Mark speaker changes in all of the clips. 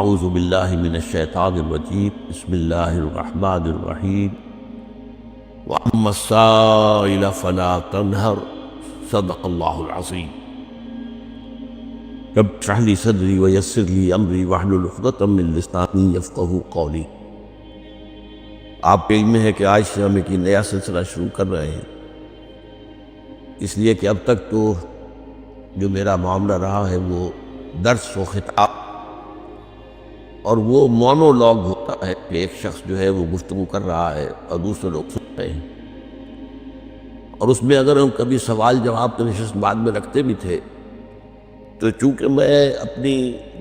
Speaker 1: اعوذ باللہ من الشیطان الرجیم بسم اللہ الرحمن الرحیم وَأَمَّا السَّائِلَ فَلَا تَنْهَرْ صدق اللہ العظیم رب اشرح لي صدری ویسر لي امری واحلل عقدۃ من لسانی یفقہوا قولی۔ آپ کے علم ہے کہ آج سے ہم ایک نیا سلسلہ شروع کر رہے ہیں، اس لیے کہ اب تک تو جو میرا معاملہ رہا ہے وہ درس و خطاب اور وہ مونولوگ ہوتا ہے کہ ایک شخص جو ہے وہ گفتگو کر رہا ہے اور دوسرے لوگ سن رہے ہیں، اور اس میں اگر ہم کبھی سوال جواب کی نشست بعد میں رکھتے بھی تھے تو چونکہ میں اپنی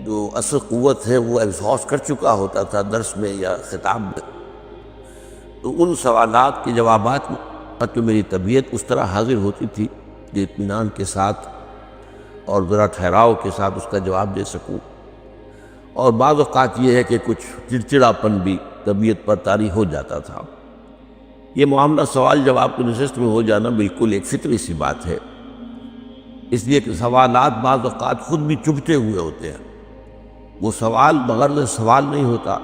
Speaker 1: جو اصل قوت ہے وہ ایگزہاسٹ کر چکا ہوتا تھا درس میں یا خطاب میں، تو ان سوالات کے جوابات میں تو میری طبیعت اس طرح حاضر ہوتی تھی کہ اطمینان کے ساتھ اور ذرا ٹھہراؤ کے ساتھ اس کا جواب دے سکوں، اور بعض اوقات یہ ہے کہ کچھ چڑچڑاپن بھی طبیعت پر طاری ہو جاتا تھا۔ یہ معاملہ سوال جواب کی نشست میں ہو جانا بالکل ایک فطری سی بات ہے، اس لیے کہ سوالات بعض اوقات خود بھی چبھتے ہوئے ہوتے ہیں۔ وہ سوال بغرض سوال نہیں ہوتا،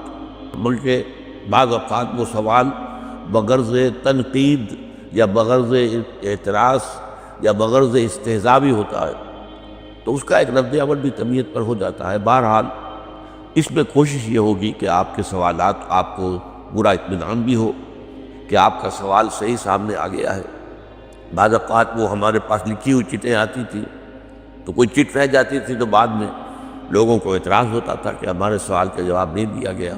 Speaker 1: بلکہ بعض اوقات وہ سوال بغرض تنقید یا بغرض اعتراض یا بغرض استہزاء بھی ہوتا ہے، تو اس کا ایک رد عمل بھی طبیعت پر ہو جاتا ہے۔ بہرحال اس میں کوشش یہ ہوگی کہ آپ کے سوالات آپ کو پورا اطمینان بھی ہو کہ آپ کا سوال صحیح سامنے آ گیا ہے۔ بعض اوقات وہ ہمارے پاس لکھی ہوئی چٹیں آتی تھیں تو کوئی چٹ رہ جاتی تھی تو بعد میں لوگوں کو اعتراض ہوتا تھا کہ ہمارے سوال کا جواب نہیں دیا گیا۔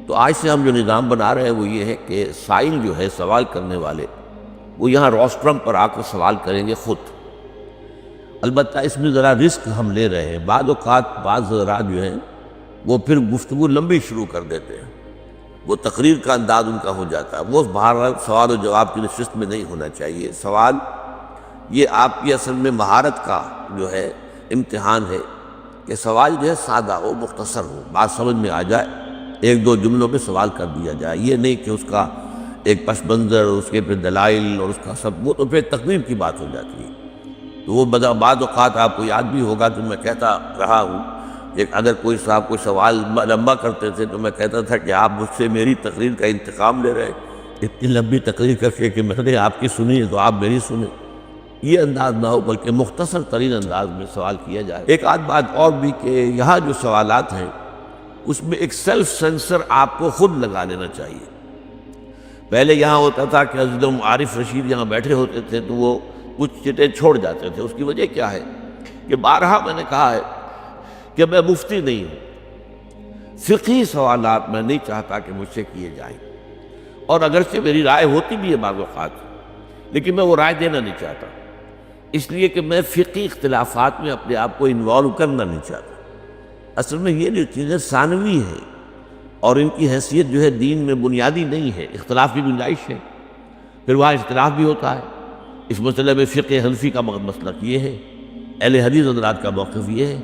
Speaker 1: تو آج سے ہم جو نظام بنا رہے ہیں وہ یہ ہے کہ سائل جو ہے سوال کرنے والے وہ یہاں روسٹرم پر آ کر سوال کریں گے خود۔ البتہ اس میں ذرا رسک ہم لے رہے ہیں، بعض اوقات بعض حضرات جو ہیں وہ پھر گفتگو لمبی شروع کر دیتے ہیں، وہ تقریر کا انداز ان کا ہو جاتا ہے، وہ بہرحال سوال و جواب کی نشست میں نہیں ہونا چاہیے۔ سوال یہ آپ کی اصل میں مہارت کا جو ہے امتحان ہے کہ سوال جو ہے سادہ ہو، مختصر ہو، بات سمجھ میں آ جائے، ایک دو جملوں میں سوال کر دیا جائے، یہ نہیں کہ اس کا ایک پس منظر، اس کے پھر دلائل اور اس کا سب، وہ تو پھر تقریر کی بات ہو جاتی ہے۔ تو وہ بعض اوقات آپ کو یاد بھی ہوگا کہ میں کہتا رہا ہوں کہ اگر کوئی صاحب کوئی سوال لمبا کرتے تھے تو میں کہتا تھا کہ آپ مجھ سے میری تقریر کا انتقام لے رہے ہیں، اتنی لمبی تقریر کر کے کہ میں نے آپ کی سنی ہے تو آپ میری سنیں، یہ انداز نہ ہو بلکہ مختصر ترین انداز میں سوال کیا جائے۔ ایک آدھ بات اور بھی کہ یہاں جو سوالات ہیں اس میں ایک سیلف سینسر آپ کو خود لگا لینا چاہیے۔ پہلے یہاں ہوتا تھا کہ حضرت عارف رشید یہاں بیٹھے ہوتے تھے تو وہ کچھ چٹیں چھوڑ جاتے تھے، اس کی وجہ کیا ہے کہ بارہا میں نے کہا ہے کہ میں مفتی نہیں ہوں، فقہی سوالات میں نہیں چاہتا کہ مجھ سے کیے جائیں، اور اگرچہ میری رائے ہوتی بھی ہے بعض اوقات لیکن میں وہ رائے دینا نہیں چاہتا، اس لیے کہ میں فقہی اختلافات میں اپنے آپ کو انوالو کرنا نہیں چاہتا۔ اصل میں یہ جو چیزیں ثانوی ہیں اور ان کی حیثیت جو ہے دین میں بنیادی نہیں ہے، اختلاف کی گنجائش ہے، پھر وہاں اختلاف بھی ہوتا ہے۔ اس مسئلے میں فقہ حنفی کا مسلک یہ ہے، اہل حدیث حضرات کا موقف یہ ہے،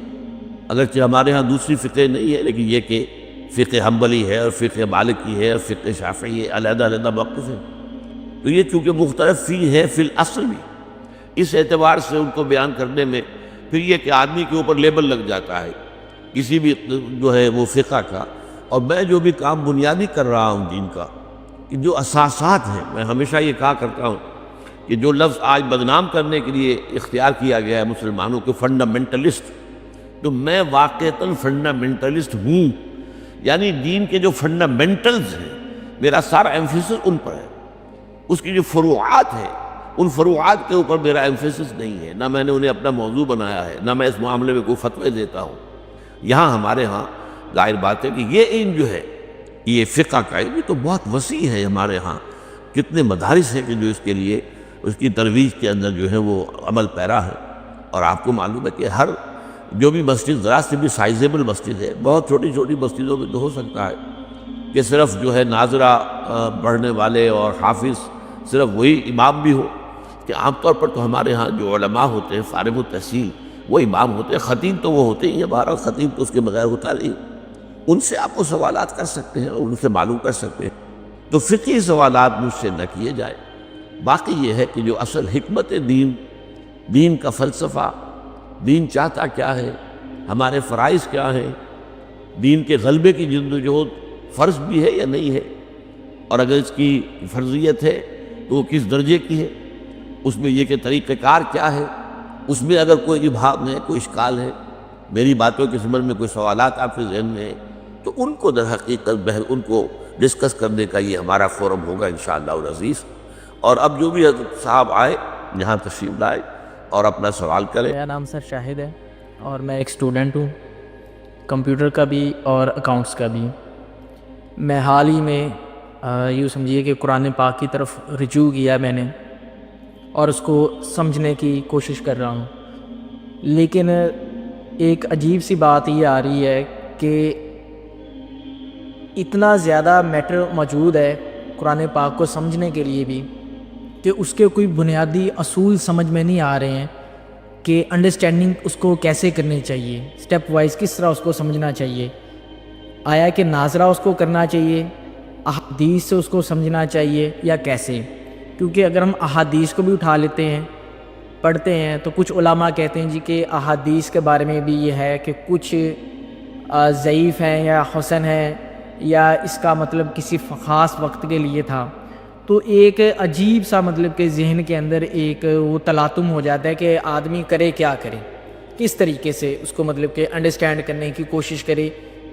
Speaker 1: اگرچہ ہمارے ہاں دوسری فقہ نہیں ہے لیکن یہ کہ فقہ حنبلی ہے اور فقہ مالکی ہے اور فقہ شافعی ہے، علیحدہ علیحدہ موقف ہے، تو یہ چونکہ مختلف فی ہے فی الاصل بھی، اس اعتبار سے ان کو بیان کرنے میں پھر یہ کہ آدمی کے اوپر لیبل لگ جاتا ہے کسی بھی جو ہے وہ فقہ کا۔ اور میں جو بھی کام بنیادی کر رہا ہوں دین کا، کہ جو اساسات ہیں، میں ہمیشہ یہ کہا کرتا ہوں کہ جو لفظ آج بدنام کرنے کے لیے اختیار کیا گیا ہے مسلمانوں کو فنڈامنٹلسٹ، تو میں واقعتاً فنڈامنٹلسٹ ہوں، یعنی دین کے جو فنڈامنٹلز ہیں میرا سارا ایمفیسس ان پر ہے، اس کی جو فروعات ہیں ان فروعات کے اوپر میرا ایمفیسس نہیں ہے، نہ میں نے انہیں اپنا موضوع بنایا ہے، نہ میں اس معاملے میں کوئی فتوے دیتا ہوں۔ یہاں ہمارے ہاں ظاہر بات ہے کہ یہ علم جو ہے یہ فقہ کا علم تو بہت وسیع ہے، ہمارے ہاں کتنے مدارس ہیں کہ جو اس کے لیے اس کی ترویج کے اندر جو ہے وہ عمل پیرا ہے، اور آپ کو معلوم ہے کہ ہر جو بھی مسجد ذرا سے بھی سائزیبل مسجد ہے، بہت چھوٹی چھوٹی مسجدوں میں تو ہو سکتا ہے کہ صرف جو ہے ناظرہ پڑھنے والے اور حافظ صرف وہی امام بھی ہو، کہ عام طور پر تو ہمارے ہاں جو علماء ہوتے ہیں فارغ التحصیل وہ امام ہوتے ہیں، خطیب تو وہ ہوتے ہی ہیں، بہرحال خطیب تو اس کے بغیر ہوتا نہیں، ان سے آپ کو سوالات کر سکتے ہیں اور ان سے معلوم کر سکتے ہیں، تو فقہی سوالات مجھ سے نہ کیے جائے۔ باقی یہ ہے کہ جو اصل حکمت دین کا فلسفہ، دین چاہتا کیا ہے، ہمارے فرائض کیا ہیں، دین کے غلبے کی جدوجہد فرض بھی ہے یا نہیں ہے، اور اگر اس کی فرضیت ہے تو وہ کس درجے کی ہے، اس میں یہ کہ طریقہ کار کیا ہے، اس میں اگر کوئی ابہام ہے، کوئی اشکال ہے، میری باتوں کے ضمن میں کوئی سوالات آپ کے ذہن میں ہیں، تو ان کو در حقیقت ان کو ڈسکس کرنے کا یہ ہمارا فورم ہوگا انشاءاللہ العزیز۔ اور اب جو بھی حضرت صاحب آئے یہاں تشریف لائے اور اپنا سوال کریں۔
Speaker 2: میرا نام سر شاہد ہے اور میں ایک اسٹوڈنٹ ہوں، کمپیوٹر کا بھی اور اکاؤنٹس کا بھی۔ میں حال ہی میں یوں سمجھیے کہ قرآن پاک کی طرف رجوع کیا میں نے اور اس کو سمجھنے کی کوشش کر رہا ہوں، لیکن ایک عجیب سی بات یہ آ رہی ہے کہ اتنا زیادہ میٹر موجود ہے قرآن پاک کو سمجھنے کے لیے بھی کہ اس کے کوئی بنیادی اصول سمجھ میں نہیں آ رہے ہیں کہ انڈرسٹینڈنگ اس کو کیسے کرنی چاہیے، سٹیپ وائز کس طرح اس کو سمجھنا چاہیے، آیا کہ ناظرہ اس کو کرنا چاہیے، احادیث سے اس کو سمجھنا چاہیے یا کیسے؟ کیونکہ اگر ہم احادیث کو بھی اٹھا لیتے ہیں پڑھتے ہیں تو کچھ علماء کہتے ہیں جی کہ احادیث کے بارے میں بھی یہ ہے کہ کچھ ضعیف ہیں یا حسن ہیں یا اس کا مطلب کسی خاص وقت کے لیے تھا۔ تو ایک عجیب سا مطلب کہ ذہن کے اندر ایک وہ تلاطم ہو جاتا ہے کہ آدمی کرے کیا کرے، کس طریقے سے اس کو مطلب کہ انڈرسٹینڈ کرنے کی کوشش کرے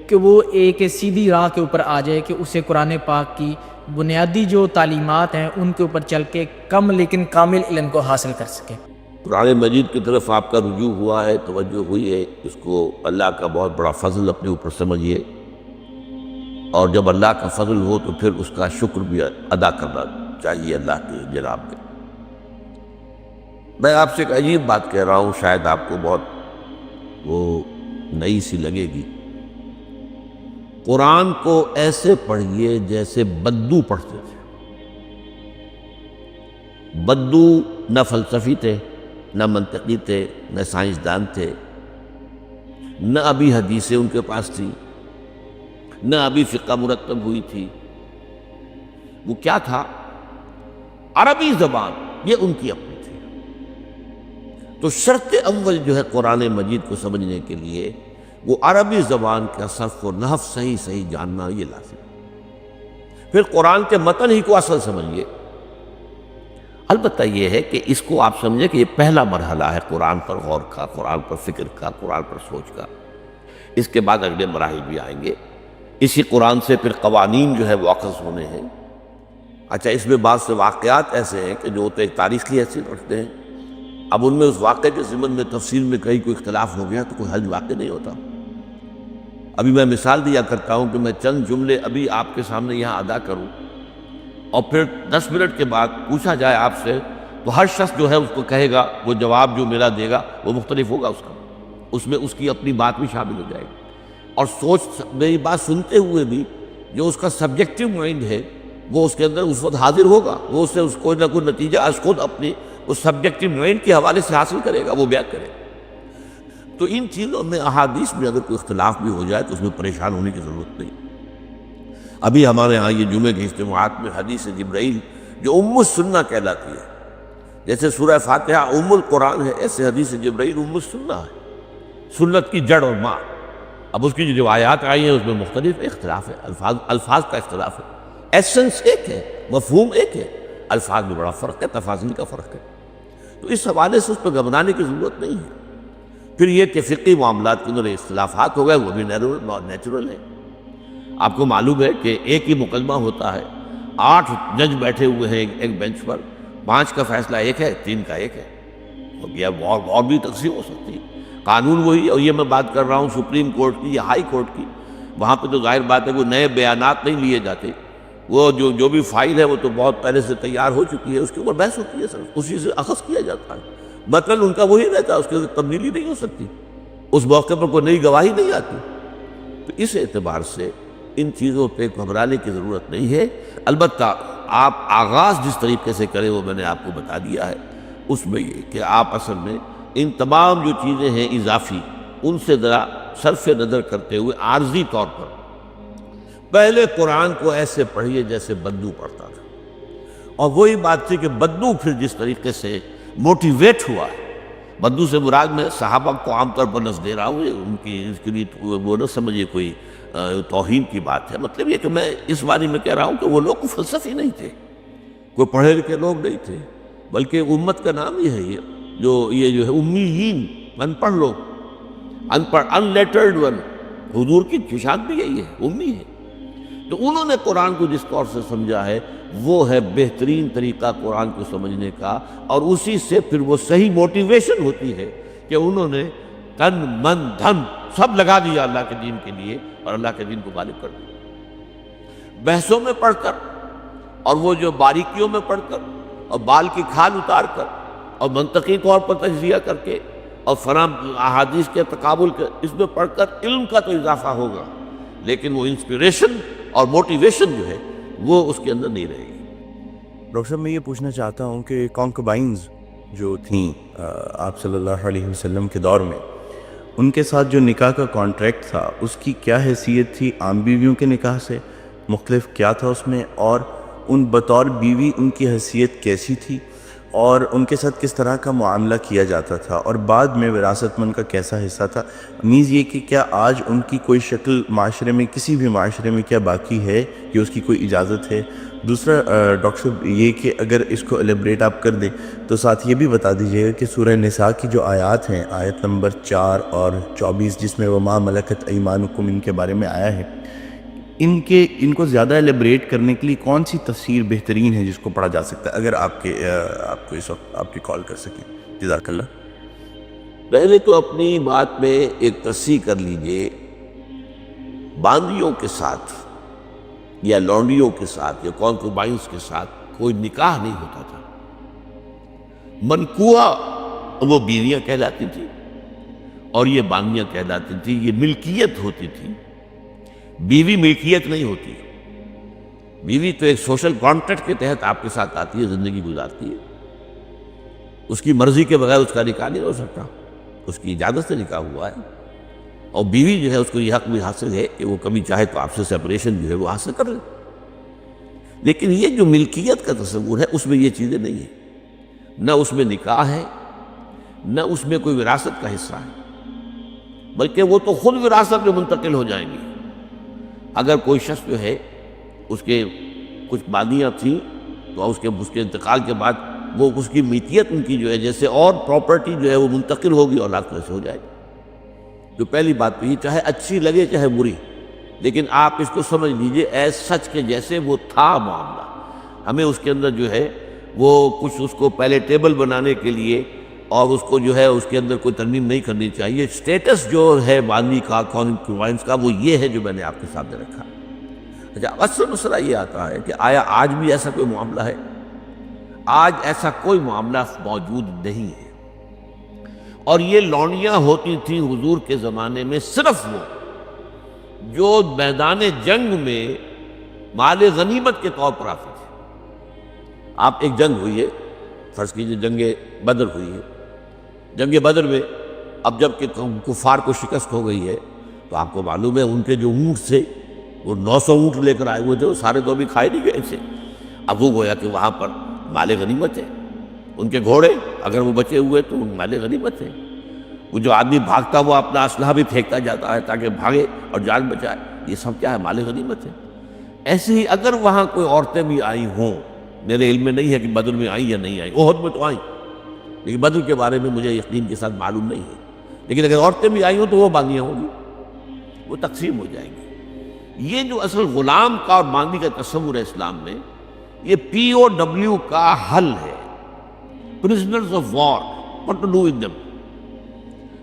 Speaker 2: کہ وہ ایک سیدھی راہ کے اوپر آ جائے کہ اسے قرآن پاک کی بنیادی جو تعلیمات ہیں ان کے اوپر چل کے کم لیکن کامل علم کو حاصل کر سکے۔
Speaker 1: قرآن مجید کی طرف آپ کا رجوع ہوا ہے، توجہ ہوئی ہے، اس کو اللہ کا بہت بڑا فضل اپنے اوپر سمجھیے، اور جب اللہ کا فضل ہو تو پھر اس کا شکر بھی ادا کرنا چاہیے اللہ کے جناب کے۔ میں آپ سے ایک عجیب بات کہہ رہا ہوں، شاید آپ کو بہت وہ نئی سی لگے گی۔ قرآن کو ایسے پڑھیے جیسے بدو پڑھتے تھے۔ بدو نہ فلسفی تھے، نہ منطقی تھے، نہ سائنسدان تھے، نہ ابھی حدیثیں ان کے پاس تھی، نہ ابھی فقہ مرتب ہوئی تھی۔ وہ کیا تھا؟ عربی زبان، یہ ان کی اپنی تھی۔ تو شرط اول جو ہے قرآن مجید کو سمجھنے کے لیے وہ عربی زبان کا صرف و نحو صحیح جاننا یہ لازم ہے۔ پھر قرآن کے متن ہی کو اصل سمجھیے۔ البتہ یہ ہے کہ اس کو آپ سمجھیں کہ یہ پہلا مرحلہ ہے قرآن پر غور کا، قرآن پر فکر کا، قرآن پر سوچ کا۔ اس کے بعد اگلے مراحل بھی آئیں گے۔ اسی قرآن سے پھر قوانین جو ہے وہ اخذ ہونے ہیں۔ اچھا، اس میں بعض سے واقعات ایسے ہیں کہ جو ایک تاریخی حیثیت رکھتے ہیں، اب ان میں اس واقعے کے ضمن میں تفصیل میں کہیں کوئی اختلاف ہو گیا تو کوئی حل واقع نہیں ہوتا۔ ابھی میں مثال دیا کرتا ہوں کہ میں چند جملے ابھی آپ کے سامنے یہاں ادا کروں اور پھر 10 منٹ کے بعد پوچھا جائے آپ سے تو ہر شخص جو ہے اس کو کہے گا، وہ جواب جو میرا دے گا وہ مختلف ہوگا، اس میں اس کی اپنی بات بھی شامل ہو جائے گی۔ اور میری بات سنتے ہوئے بھی جو اس کا سبجیکٹو مائنڈ ہے وہ اس کے اندر اس وقت حاضر ہوگا، وہ اس سے کوئی نہ کوئی نتیجہ از خود اپنی اس سبجیکٹو مائنڈ کے حوالے سے حاصل کرے گا، وہ بیان کرے گا۔ تو ان چیزوں میں احادیث میں اگر کوئی اختلاف بھی ہو جائے تو اس میں پریشان ہونے کی ضرورت نہیں۔ ابھی ہمارے ہاں یہ جمعے کے اجتماعات میں حدیث جبرائیل جو ام السنہ کہلاتی ہے، جیسے سورہ فاتحہ ام القرآن ہے، ایسے حدیث جبرائیل ام السنہ ہے، سنت کی جڑ اور ماں۔ اب اس کی جو روایات آئی ہیں اس میں مختلف اختلاف ہے، الفاظ کا اختلاف ہے، ایسنس ایک ہے، مفہوم ایک ہے، الفاظ میں بڑا فرق ہے، تفاصیل کا فرق ہے۔ تو اس حوالے سے اس پہ گھبرانے کی ضرورت نہیں ہے۔ پھر یہ کہ فقہی معاملات کے اندر اختلافات ہو گئے، وہ بھی نیچرل ہے۔ آپ کو معلوم ہے کہ ایک ہی مقدمہ ہوتا ہے، 8 جج بیٹھے ہوئے ہیں ایک بینچ پر، 5 کا فیصلہ ایک ہے، 3 کا ایک ہے، ہو گیا۔ اور بھی تقسیم ہو سکتی ہے، قانون وہی۔ اور یہ میں بات کر رہا ہوں سپریم کورٹ کی یا ہائی کورٹ کی، وہاں پہ تو ظاہر بات ہے وہ نئے بیانات نہیں لیے جاتے، وہ جو بھی فائل ہے وہ تو بہت پہلے سے تیار ہو چکی ہے، اس کے اوپر بحث ہوتی ہے، سر اسی سے اخذ کیا جاتا ہے، مطلب ان کا وہی رہتا ہے، اس کے تبدیلی نہیں ہو سکتی، اس موقع پر کوئی نئی گواہی نہیں آتی۔ تو اس اعتبار سے ان چیزوں پہ گھبرانے کی ضرورت نہیں ہے۔ البتہ آپ آغاز جس طریقے سے کریں وہ میں نے آپ کو بتا دیا ہے، اس میں یہ کہ آپ اصل میں ان تمام جو چیزیں ہیں اضافی، ان سے ذرا صرف نظر کرتے ہوئے عارضی طور پر پہلے قرآن کو ایسے پڑھیے جیسے بدو پڑھتا تھا۔ اور وہی بات تھی کہ بدو پھر جس طریقے سے موٹیویٹ ہوا ہے، بدو سے مراد میں صحابہ کو عام طور پر نص دے رہا ہوں، ان کی اس کے لیے وہ نہ سمجھے کوئی توہین کی بات ہے. مطلب یہ کہ میں اس بارے میں کہہ رہا ہوں کہ وہ لوگ کوئی فلسفی نہیں تھے، کوئی پڑھے لکھے لوگ نہیں تھے، بلکہ امت کا نام ہی ہے یہ جو ہے امیین، ان پڑھ لوگ، ان پڑھ، ان لیٹرڈ ون. حضور کی نشان بھی یہی ہے، امی ہے. تو انہوں نے قرآن کو جس طور سے سمجھا ہے وہ ہے بہترین طریقہ قرآن کو سمجھنے کا، اور اسی سے پھر وہ صحیح موٹیویشن ہوتی ہے کہ انہوں نے تن من دھن سب لگا دیا اللہ کے دین کے لیے اور اللہ کے دین کو غالب کر دیا. بحثوں میں پڑھ کر اور وہ جو باریکیوں میں پڑھ کر اور بال کی کھال اتار کر اور منطقی طور پر تجزیہ کر کے اور فراہم احادیث کے تقابل کے اس میں پڑھ کر علم کا تو اضافہ ہوگا، لیکن وہ انسپریشن اور موٹیویشن جو ہے وہ اس کے اندر نہیں رہے گی.
Speaker 3: ڈاکٹر صاحب میں یہ پوچھنا چاہتا ہوں کہ کانکوبائنز جو تھیں آپ صلی اللہ علیہ وسلم کے دور میں، ان کے ساتھ جو نکاح کا کانٹریکٹ تھا اس کی کیا حیثیت تھی عام بیویوں کے نکاح سے؟ مختلف کیا تھا اس میں؟ اور ان بطور بیوی ان کی حیثیت کیسی تھی اور ان کے ساتھ کس طرح کا معاملہ کیا جاتا تھا، اور بعد میں وراثت مند کا کیسا حصہ تھا؟ نیز یہ کہ کیا آج ان کی کوئی شکل معاشرے میں، کسی بھی معاشرے میں کیا باقی ہے کہ اس کی کوئی اجازت ہے؟ دوسرا ڈاکٹر صاحب یہ کہ اگر اس کو ایلیبریٹ آپ کر دیں تو ساتھ یہ بھی بتا دیجیے گا کہ سورہ نساء کی جو آیات ہیں، آیت نمبر 4 اور 24 جس میں وما ملکت ایمانکم ان کے بارے میں آیا ہے، ان کو زیادہ ایلیبریٹ کرنے کے لیے کون سی تفسیر بہترین ہے جس کو پڑھا جا سکتا ہے، اگر آپ کو اس وقت آپ کی کال کر سکیں؟ جزاک اللہ.
Speaker 1: پہلے تو اپنی بات میں ایک تصحیح کر لیجئے، باندیوں کے ساتھ یا لونڈیوں کے ساتھ یا کانکوبائنز کے ساتھ کوئی نکاح نہیں ہوتا تھا. منکوحہ وہ بیویاں کہلاتی تھی اور یہ باندیاں کہلاتی تھی. یہ ملکیت ہوتی تھی، بیوی ملکیت نہیں ہوتی. بیوی تو ایک سوشل کانٹریکٹ کے تحت آپ کے ساتھ آتی ہے، زندگی گزارتی ہے. اس کی مرضی کے بغیر اس کا نکاح نہیں ہو سکتا، اس کی اجازت سے نکاح ہوا ہے. اور بیوی جو ہے اس کو یہ حق بھی حاصل ہے کہ وہ کبھی چاہے تو آپ سے سیپریشن جو ہے وہ حاصل کر لے. لیکن یہ جو ملکیت کا تصور ہے اس میں یہ چیزیں نہیں ہیں، نہ اس میں نکاح ہے، نہ اس میں کوئی وراثت کا حصہ ہے، بلکہ وہ تو خود وراثت میں منتقل ہو جائیں گی. اگر کوئی شخص جو ہے اس کے کچھ باندیاں تھیں تو اس کے انتقال کے بعد وہ اس کی ملکیت ان کی جو ہے جیسے اور پراپرٹی جو ہے وہ منتقل ہوگی، اولاد کو ایسے ہو جائے گی. جو پہلی بات تو یہ چاہے اچھی لگے چاہے بری، لیکن آپ اس کو سمجھ لیجئے ایز سچ کے جیسے وہ تھا معاملہ. ہمیں اس کے اندر جو ہے وہ کچھ اس کو پیلیٹیبل بنانے کے لیے اور اس کو جو ہے اس کے اندر کوئی ترمیم نہیں کرنی چاہیے. سٹیٹس جو ہے باندی کا، کانکوبائنز کا، وہ یہ ہے جو میں نے آپ کے سامنے رکھا. اچھا، اصل مسئلہ یہ آتا ہے کہ آیا آج بھی ایسا کوئی معاملہ ہے؟ آج ایسا کوئی معاملہ موجود نہیں ہے. اور یہ لونڈیاں ہوتی تھیں حضور کے زمانے میں صرف وہ جو میدان جنگ میں مال غنیمت کے طور پر آتی تھی. آپ ایک جنگ ہوئی ہے، فرض کیجئے جنگ بدر ہوئی ہے. جنگ بدر میں اب جب کہ کفار کو شکست ہو گئی ہے تو آپ کو معلوم ہے ان کے جو اونٹ تھے وہ 900 اونٹ لے کر آئے ہوئے تھے، وہ سارے تو ابھی کھائے نہیں گئے تھے. اب وہ گویا کہ وہاں پر مال غنیمت ہے. ان کے گھوڑے اگر وہ بچے ہوئے تو مال غنیمت ہے. وہ جو آدمی بھاگتا وہ اپنا اسلحہ بھی پھینکتا جاتا ہے تاکہ بھاگے اور جان بچائے. یہ سب کیا ہے؟ مال غنیمت ہے. ایسے ہی اگر وہاں کوئی عورتیں بھی آئی ہوں، میرے علم میں نہیں ہے کہ بدر میں آئیں یا نہیں آئیں، احد میں تو آئیں، لیکن بدر کے بارے میں مجھے یقین کے ساتھ معلوم نہیں ہے. لیکن اگر عورتیں بھی آئی ہوں تو وہ باندیاں ہوں گی، وہ تقسیم ہو جائیں گی. یہ جو اصل غلام کا اور باندی کا تصور ہے اسلام میں، یہ POW کا حل ہے، prisoners of war, what to do with them.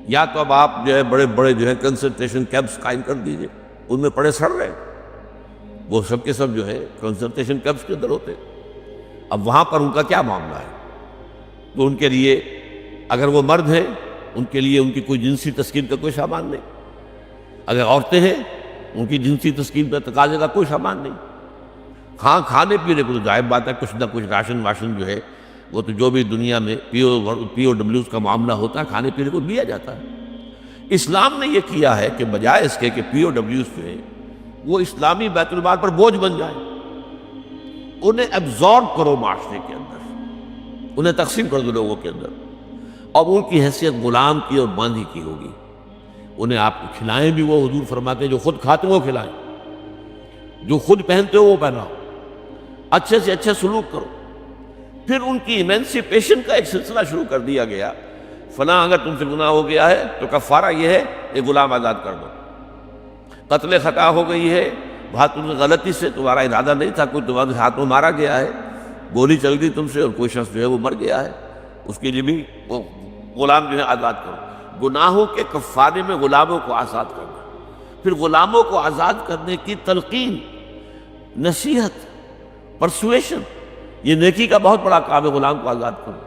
Speaker 1: یا تو اب آپ جو ہے بڑے بڑے جو ہے کنسنٹریشن کیمپس قائم کر دیجئے، ان میں پڑے سڑ رہے ہیں، وہ سب کے سب جو ہے کنسنٹریشن کیمپس کے اندر ہوتے. اب وہاں پر ان کا کیا معاملہ ہے؟ تو ان کے لیے اگر وہ مرد ہیں ان کے لیے ان کی کوئی جنسی تسکین کا کوئی سامان نہیں. اگر عورتیں ہیں ان کی جنسی تسکین پر تقاضے کا کوئی سامان نہیں. ہاں، کھانے پینے کو تو ظاہر بات ہے کچھ نہ کچھ راشن واشن جو ہے وہ تو جو بھی دنیا میں POWs کا معاملہ ہوتا ہے کھانے پینے کو دیا جاتا ہے. اسلام نے یہ کیا ہے کہ بجائے اس کے کہ POWs جو ہے وہ اسلامی بیت المال پر بوجھ بن جائیں، انہیں ایبزارب کرو معاشرے کے اندر، انہیں تقسیم کر دو لوگوں کے اندر، اور ان کی حیثیت غلام کی اور باندھی کی ہوگی. انہیں آپ کھلائیں بھی وہ حضور فرماتے ہیں جو خود کھاتے ہو وہ کھلائیں، جو خود پہنتے ہو وہ پہناؤ، اچھے سے اچھا سلوک کرو۔ پھر ان کی ایمینسیپیشن کا ایک سلسلہ شروع کر دیا گیا، فلاں اگر تم سے گناہ ہو گیا ہے تو کفارہ یہ ہے کہ غلام آزاد کر دو، قتل خطا ہو گئی ہے، بات تم سے غلطی سے تمہارا ارادہ نہیں تھا، کوئی تمہارے ہاتھ میں مارا گیا ہے، گولی چل گئی تم سے اور کوئی شخص جو ہے وہ مر گیا ہے، اس کے لیے بھی وہ غلام جو ہے آزاد کرو۔ گناہوں کے کفارے میں غلاموں کو آزاد کرنا، پھر غلاموں کو آزاد کرنے کی تلقین، نصیحت، پرسویشن، یہ نیکی کا بہت بڑا کام ہے، غلام کو آزاد کرو۔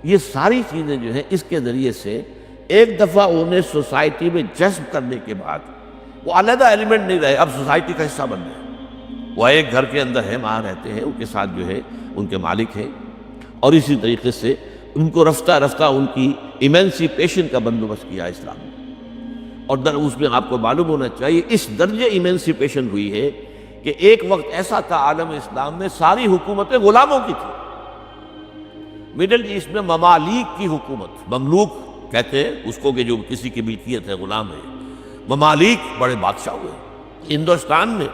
Speaker 1: یہ ساری چیزیں جو ہیں اس کے ذریعے سے ایک دفعہ انہیں سوسائٹی میں جذب کرنے کے بعد وہ علیحدہ ایلیمنٹ نہیں رہے، اب سوسائٹی کا حصہ بن گئے، وہ ایک گھر کے اندر ہے، وہاں رہتے ہیں، ان کے ساتھ جو ہے ان کے مالک ہیں، اور اسی طریقے سے ان کو رفتہ رفتہ ان کی ایمینسیپیشن کا بندوبست کیا اسلام نے۔ اور اس میں آپ کو معلوم ہونا چاہیے اس درجے ایمینسیپیشن ہوئی ہے کہ ایک وقت ایسا تھا عالم اسلام میں ساری حکومتیں غلاموں کی تھیں۔ مڈل ایسٹ میں ممالک کی حکومت، مملوک کہتے ہیں اس کو کہ جو کسی کی ملکیت ہے، غلام ہے، ممالک بڑے بادشاہ ہوئے۔ ہندوستان میں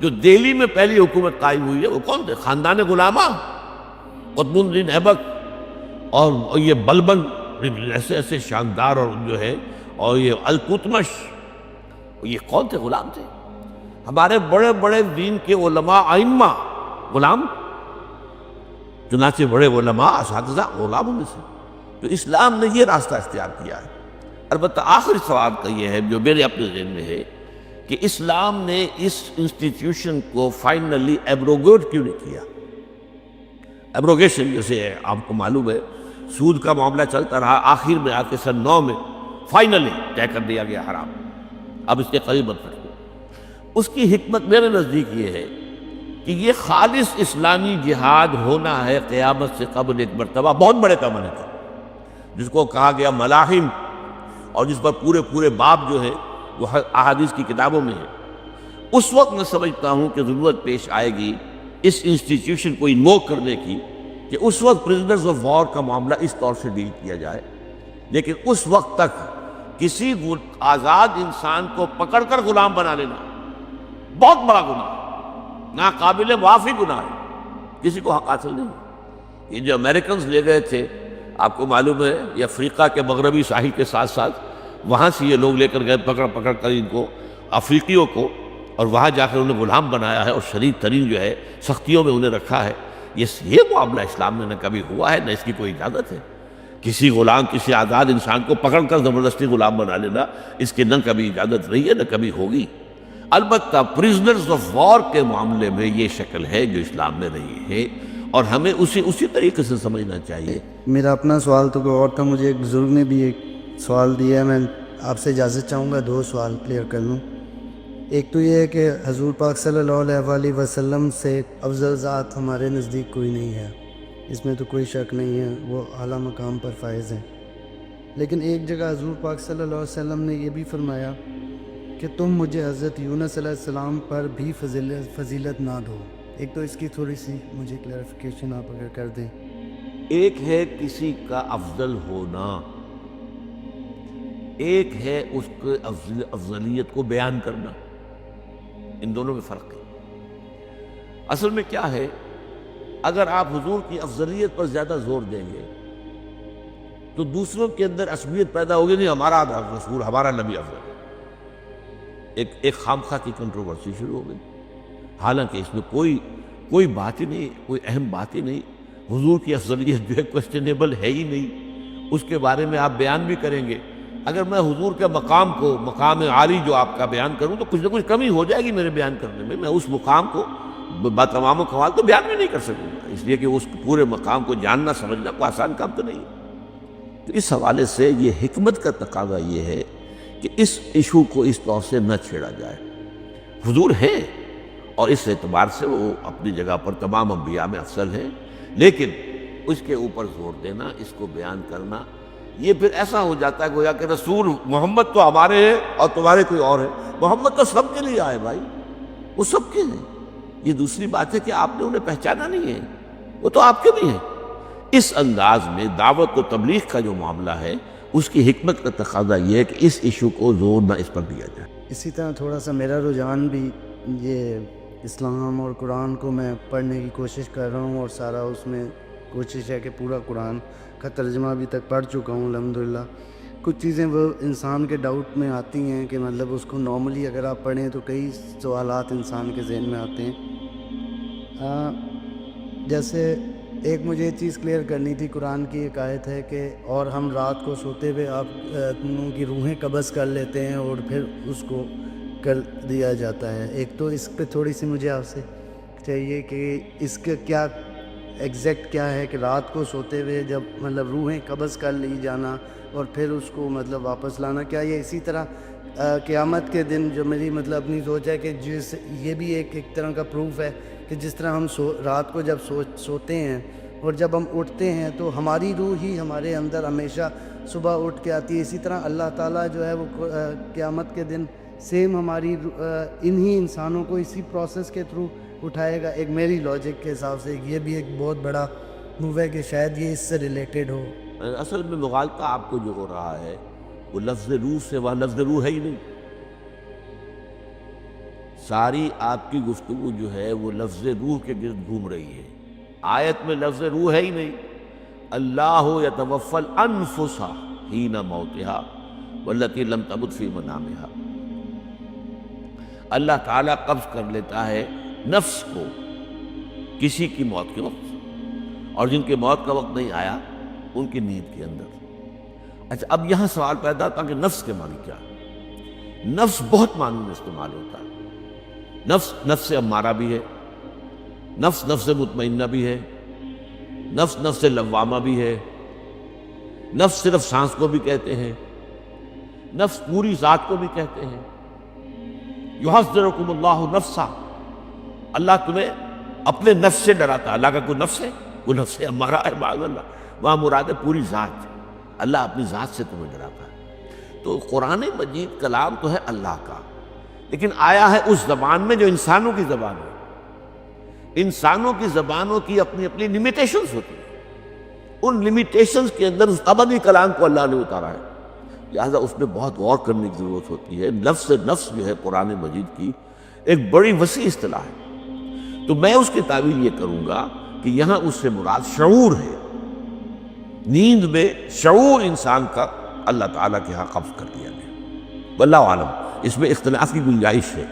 Speaker 1: جو دہلی میں پہلی حکومت قائم ہوئی ہے وہ کون تھے؟ خاندان غلامہ، قطب الدین ایبک اور یہ بلبن، ایسے ایسے شاندار، اور جو ہے اور یہ التتمش، یہ کون تھے؟ غلام تھے۔ ہمارے بڑے بڑے دین کے علماء ائمہ غلام، چنانچہ بڑے علماء اساتذہ غلاموں میں سے۔ تو اسلام نے یہ راستہ اختیار کیا ہے۔ البتہ آخری سوال کا یہ ہے جو میرے اپنے ذہن میں ہے کہ اسلام نے اس انسٹیٹیوشن کو فائنلی ایبروگیٹ کیوں نہیں کیا؟ ایبروگیشن جیسے آپ کو معلوم ہے سود کا معاملہ چلتا رہا، آخر میں آ کے سن 9 میں فائنلی طے کر دیا گیا حرام، اب اس کے قریب مت رکھو۔ اس کی حکمت میرے نزدیک یہ ہے کہ یہ خالص اسلامی جہاد ہونا ہے قیامت سے قبل ایک مرتبہ، بہت بڑے پیمانے کا، جس کو کہا گیا ملاحم، اور جس پر پورے باب جو ہے وہ احادیث کی کتابوں میں ہے۔ اس وقت میں سمجھتا ہوں کہ ضرورت پیش آئے گی اس انسٹیٹیوشن کو انووک کرنے کی، کہ اس وقت پرزنرز آف وار کا معاملہ اس طور سے ڈیل کیا جائے، لیکن اس وقت تک کسی آزاد انسان کو پکڑ کر غلام بنا لینا بہت بڑا گناہ ہے، ناقابل معافی گناہ ہے، کسی کو حق حاصل نہیں۔ یہ جو امریکنز لے گئے تھے، آپ کو معلوم ہے یہ افریقہ کے مغربی ساحل کے ساتھ ساتھ وہاں سے یہ لوگ لے کر گئے پکڑ کر ان کو، افریقیوں کو، اور وہاں جا کر انہیں غلام بنایا ہے اور شدید ترین جو ہے سختیوں میں انہیں رکھا ہے۔ یہ معاملہ اسلام میں نہ کبھی ہوا ہے، نہ اس کی کوئی اجازت ہے۔ کسی غلام، کسی آزاد انسان کو پکڑ کر زبردستی غلام بنا لینا، اس کی نہ کبھی اجازت رہی ہے نہ کبھی ہوگی۔ البتہ پرزنرز آف وار کے معاملے میں یہ شکل ہے جو اسلام میں رہی ہے، اور ہمیں اسی طریقے سے سمجھنا چاہیے۔
Speaker 4: میرا اپنا سوال تو کوئی اور تھا، مجھے ایک بزرگ نے بھی ایک سوال دیا ہے، میں آپ سے اجازت چاہوں گا 2 سوال کلیئر کر لوں۔ ایک تو یہ ہے کہ حضور پاک صلی اللہ علیہ وآلہ وسلم سے افضل ذات ہمارے نزدیک کوئی نہیں ہے، اس میں تو کوئی شک نہیں ہے، وہ اعلیٰ مقام پر فائز ہیں۔ لیکن ایک جگہ حضور پاک صلی اللہ علیہ وسلم نے یہ بھی فرمایا کہ تم مجھے حضرت یونس علیہ السلام پر بھی فضیلت نہ دو۔ ایک تو اس کی تھوڑی سی مجھے کلیریفیکیشن آپ اگر کر دیں۔
Speaker 1: ایک ہے کسی کا افضل ہونا، ایک ہے اس کے افضلیت کو بیان کرنا، ان دونوں میں فرق ہے۔ اصل میں کیا ہے، اگر آپ حضور کی افضلیت پر زیادہ زور دیں گے تو دوسروں کے اندر عصبیت پیدا ہوگی، نہیں ہمارا رسول، ہمارا نبی افضل ہے، ایک خامخواہ کی کنٹروورسی شروع ہو گئی۔ حالانکہ اس میں کوئی بات ہی نہیں، کوئی اہم بات ہی نہیں، حضور کی افضلیت جو ہے کوسچنیبل ہے ہی نہیں، اس کے بارے میں آپ بیان بھی کریں گے، اگر میں حضور کے مقام کو، مقام عالی جو آپ کا بیان کروں تو کچھ نہ کچھ کمی ہو جائے گی میرے بیان کرنے میں، میں اس مقام کو بتمام و کمال تو بیان بھی نہیں کر سکوں گا، اس لیے کہ اس پورے مقام کو جاننا سمجھنا کوئی آسان کام تو نہیں ہے۔ تو اس حوالے سے یہ حکمت کا تقاضا یہ ہے کہ اس ایشو کو اس طور سے نہ چھیڑا جائے۔ حضور ہے اور اس اعتبار سے وہ اپنی جگہ پر تمام انبیاء میں افضل ہیں، لیکن اس کے اوپر زور دینا، اس کو بیان کرنا، یہ پھر ایسا ہو جاتا ہے گویا کہ رسول محمد تو ہمارے ہیں اور تمہارے کوئی اور ہے، محمد تو سب کے لیے آئے بھائی، وہ سب کے ہیں۔ یہ دوسری بات ہے کہ آپ نے انہیں پہچانا نہیں ہے، وہ تو آپ کے بھی ہیں۔ اس انداز میں دعوت و تبلیغ کا جو معاملہ ہے اس کی حکمت کا تقاضا یہ ہے کہ اس ایشو کو زور نہ اس پر دیا جائے۔
Speaker 4: اسی طرح تھوڑا سا میرا رجحان بھی یہ اسلام اور قرآن کو میں پڑھنے کی کوشش کر رہا ہوں، اور سارا اس میں کوشش ہے کہ پورا قرآن کا ترجمہ ابھی تک پڑھ چکا ہوں الحمدللہ۔ کچھ چیزیں وہ انسان کے ڈاؤٹ میں آتی ہیں کہ مطلب اس کو نارملی اگر آپ پڑھیں تو کئی سوالات انسان کے ذہن میں آتے ہیں۔ جیسے ایک مجھے یہ چیز کلیئر کرنی تھی، قرآن کی ایک آیت ہے کہ اور ہم رات کو سوتے ہوئے آپ ان کی روحیں قبض کر لیتے ہیں اور پھر اس کو کر دیا جاتا ہے۔ ایک تو اس پہ تھوڑی سی مجھے آپ سے چاہیے کہ اس کا کیا ایگزیکٹ کیا ہے کہ رات کو سوتے ہوئے جب مطلب روحیں قبض کر لی جانا اور پھر اس کو مطلب واپس لانا، کیا یہ اسی طرح قیامت کے دن جو میری مطلب اپنی سوچ ہے کہ یہ بھی ایک طرح کا پروف ہے کہ جس طرح ہم رات کو جب سوتے ہیں اور جب ہم اٹھتے ہیں تو ہماری روح ہی ہمارے اندر ہمیشہ صبح اٹھ کے آتی ہے، اسی طرح اللہ تعالیٰ جو ہے وہ قیامت کے دن سیم ہماری انہی انسانوں کو اسی پروسیس کے تھرو اٹھائے گا۔ ایک میری لاجک کے حساب سے یہ بھی ایک بہت بڑا موو ہے کہ شاید یہ اس سے ریلیٹڈ ہو۔
Speaker 1: اصل میں مغالطہ آپ کو جو ہو رہا ہے وہ لفظ روح سے، وہاں لفظ روح ہے ہی نہیں۔ ساری آپ کی گفتگو جو ہے وہ لفظ روح کے گرد گھوم رہی ہے۔ آیت میں لفظ روح ہے ہی نہیں۔ اللہ یتوفی الانفس حین موتها والتی لم تمت فی منامها، اللہ تعالیٰ قبض کر لیتا ہے نفس کو کسی کی موت کے وقت، اور جن کے موت کا وقت نہیں آیا ان کی نیند کے اندر۔ اچھا، اب یہاں سوال پیدا ہوتا کہ نفس کے معنی کیا ہے؟ نفس بہت معنی میں استعمال ہوتا ہے۔ نفس نفس امارہ بھی ہے، نفس نفس مطمئنہ بھی ہے، نفس نفس لوامہ بھی ہے، نفس صرف سانس کو بھی کہتے ہیں، نفس پوری ذات کو بھی کہتے ہیں۔ یحذرکم اللہ نفسا، اللہ تمہیں اپنے نفس سے ڈراتا ہے۔ اللہ کا کوئی نفس ہے؟ وہ نفس امارہ ہے معاذ اللہ، وہاں مراد ہے پوری ذات۔ اللہ اپنی ذات سے تمہیں ڈراتا ہے۔ تو قرآن مجید کلام تو ہے اللہ کا، لیکن آیا ہے اس زبان میں جو انسانوں کی زبان ہے۔ انسانوں کی زبانوں کی اپنی اپنی لمیٹیشنز ہوتی ہیں، ان لمیٹیشنز کے اندر اس ابدی کلام کو اللہ نے اتارا ہے، لہذا اس میں بہت غور کرنے کی ضرورت ہوتی ہے۔ لفظ نفس جو ہے قرآن مجید کی ایک بڑی وسیع اصطلاح ہے، تو میں اس کی تعبیر یہ کروں گا کہ یہاں اس سے مراد شعور ہے۔ نیند میں شعور انسان کا اللہ تعالیٰ کے ہاں قبض کر دیا گیا۔ واللہ عالم، اس میں اختلاف کی گنجائش ہے۔